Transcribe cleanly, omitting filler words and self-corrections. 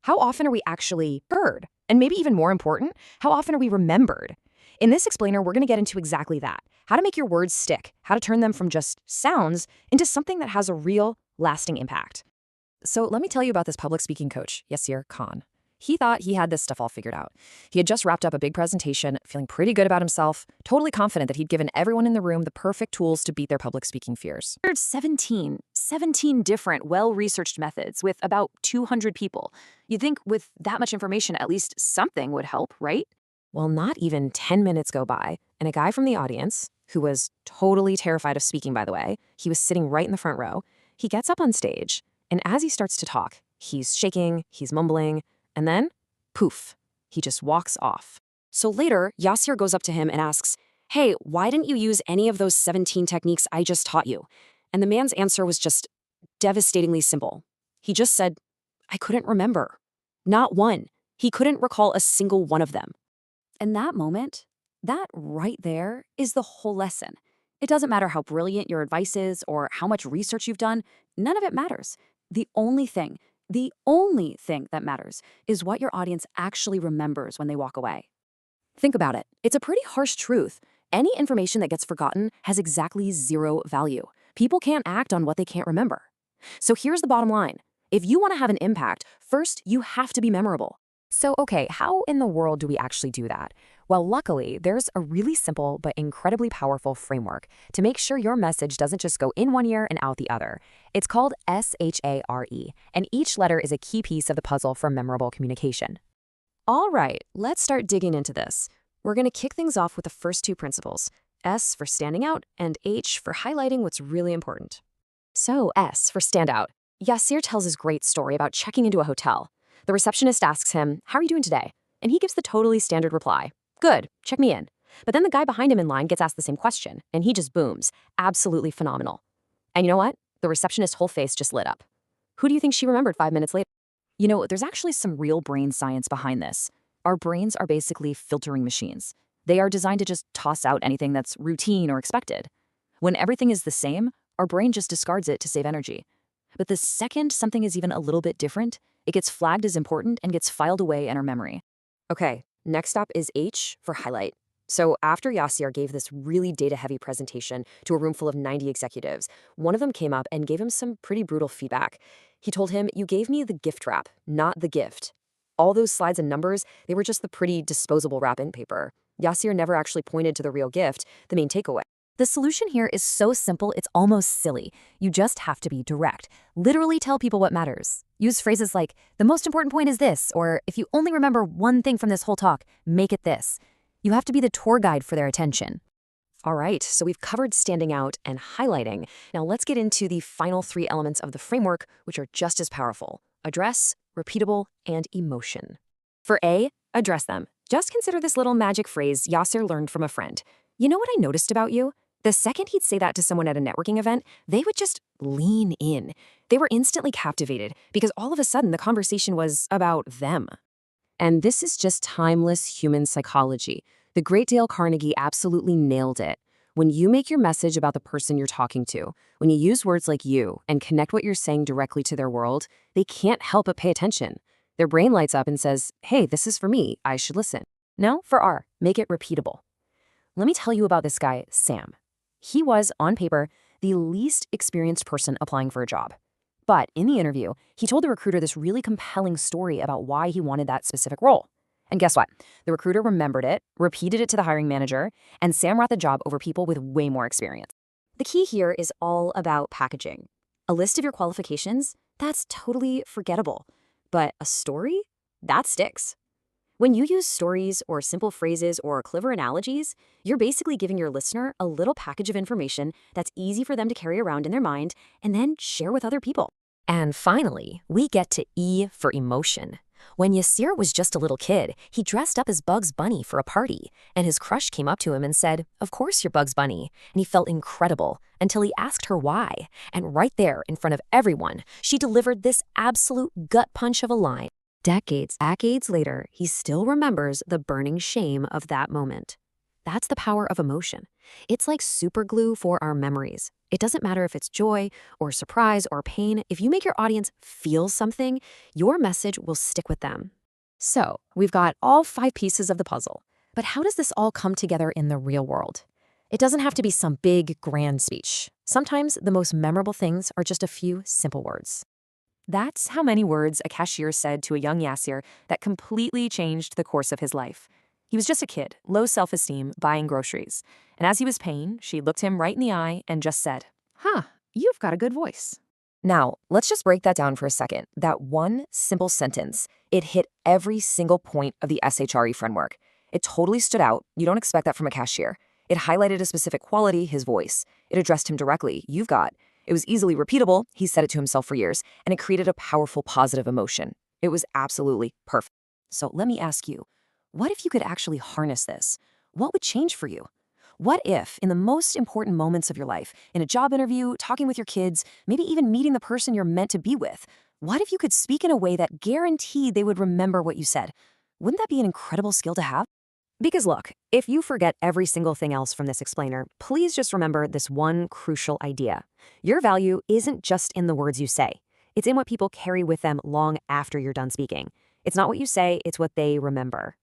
How often are we actually heard? And maybe even more important, how often are we remembered? In this explainer, we're going to get into exactly that. How to make your words stick, how to turn them from just sounds into something that has a real, lasting impact. So let me tell you about this public speaking coach, Yasir Khan. He thought he had this stuff all figured out. He had just wrapped up a big presentation, feeling pretty good about himself, totally confident that he'd given everyone in the room the perfect tools to beat their public speaking fears. 17 different, well-researched methods with about 200 people. You'd think with that much information, at least something would help, right? Well, not even 10 minutes go by, and a guy from the audience, who was totally terrified of speaking, by the way, he was sitting right in the front row, he gets up on stage, and as he starts to talk, he's shaking, he's mumbling, and then, poof, he just walks off. So later, Yasir goes up to him and asks, "Hey, why didn't you use any of those 17 techniques I just taught you?" And the man's answer was just devastatingly simple. He just said, "I couldn't remember." Not one. He couldn't recall a single one of them. And that moment, that right there, is the whole lesson. It doesn't matter how brilliant your advice is or how much research you've done, none of it matters. The only thing that matters is what your audience actually remembers when they walk away. Think about it. It's a pretty harsh truth. Any information that gets forgotten has exactly zero value. People can't act on what they can't remember. So here's the bottom line. If you want to have an impact, first, you have to be memorable. So, okay, how in the world do we actually do that? Well, luckily, there's a really simple but incredibly powerful framework to make sure your message doesn't just go in one ear and out the other. It's called SHARE, and each letter is a key piece of the puzzle for memorable communication. All right, let's start digging into this. We're going to kick things off with the first two principles, S for standing out and H for highlighting what's really important. So, S for stand out. Yasir tells his great story about checking into a hotel. The receptionist asks him, "How are you doing today?" And he gives the totally standard reply, "Good, check me in." But then the guy behind him in line gets asked the same question, and he just booms, "Absolutely phenomenal." And you know what? The receptionist's whole face just lit up. Who do you think she remembered 5 minutes later? You know, there's actually some real brain science behind this. Our brains are basically filtering machines. They are designed to just toss out anything that's routine or expected. When everything is the same, our brain just discards it to save energy. But the second something is even a little bit different, it gets flagged as important and gets filed away in our memory. Okay, next up is H for highlight. So after Yasir gave this really data-heavy presentation to a room full of 90 executives, one of them came up and gave him some pretty brutal feedback. He told him, "You gave me the gift wrap, not the gift." All those slides and numbers, they were just the pretty disposable wrap-in paper. Yasir never actually pointed to the real gift, the main takeaway. The solution here is so simple, it's almost silly. You just have to be direct. Literally tell people what matters. Use phrases like, "The most important point is this," or "If you only remember one thing from this whole talk, make it this." You have to be the tour guide for their attention. All right, so we've covered standing out and highlighting. Now let's get into the final three elements of the framework, which are just as powerful: address, repeatable, and emotion. For A, address them. Just consider this little magic phrase Yasir learned from a friend. "You know what I noticed about you?" The second he'd say that to someone at a networking event, they would just lean in. They were instantly captivated because all of a sudden the conversation was about them. And this is just timeless human psychology. The great Dale Carnegie absolutely nailed it. When you make your message about the person you're talking to, when you use words like "you" and connect what you're saying directly to their world, they can't help but pay attention. Their brain lights up and says, "Hey, this is for me, I should listen." Now for R, make it repeatable. Let me tell you about this guy, Sam. He was, on paper, the least experienced person applying for a job. But in the interview, he told the recruiter this really compelling story about why he wanted that specific role. And guess what? The recruiter remembered it, repeated it to the hiring manager, and Sam brought the job over people with way more experience. The key here is all about packaging. A list of your qualifications? That's totally forgettable. But a story? That sticks. When you use stories or simple phrases or clever analogies, you're basically giving your listener a little package of information that's easy for them to carry around in their mind and then share with other people. And finally, we get to E for emotion. When Yasir was just a little kid, he dressed up as Bugs Bunny for a party, and his crush came up to him and said, "Of course you're Bugs Bunny," and he felt incredible until he asked her why. And right there, in front of everyone, she delivered this absolute gut punch of a line. Decades later, he still remembers the burning shame of that moment. That's the power of emotion. It's like super glue for our memories. It doesn't matter if it's joy or surprise or pain. If you make your audience feel something, your message will stick with them. So, we've got all 5 pieces of the puzzle. But how does this all come together in the real world? It doesn't have to be some big, grand speech. Sometimes the most memorable things are just a few simple words. That's how many words a cashier said to a young Yasir that completely changed the course of his life. He was just a kid, low self-esteem, buying groceries. And as he was paying, she looked him right in the eye and just said, "You've got a good voice." Now, let's just break that down for a second. That one simple sentence, it hit every single point of the SHRE framework. It totally stood out. You don't expect that from a cashier. It highlighted a specific quality, his voice. It addressed him directly. You've got. It was easily repeatable. He said it to himself for years, and it created a powerful positive emotion. It was absolutely perfect. So let me ask you, what if you could actually harness this? What would change for you? What if, in the most important moments of your life, in a job interview, talking with your kids, maybe even meeting the person you're meant to be with, what if you could speak in a way that guaranteed they would remember what you said? Wouldn't that be an incredible skill to have? Because look, if you forget every single thing else from this explainer, please just remember this one crucial idea. Your value isn't just in the words you say. It's in what people carry with them long after you're done speaking. It's not what you say, it's what they remember.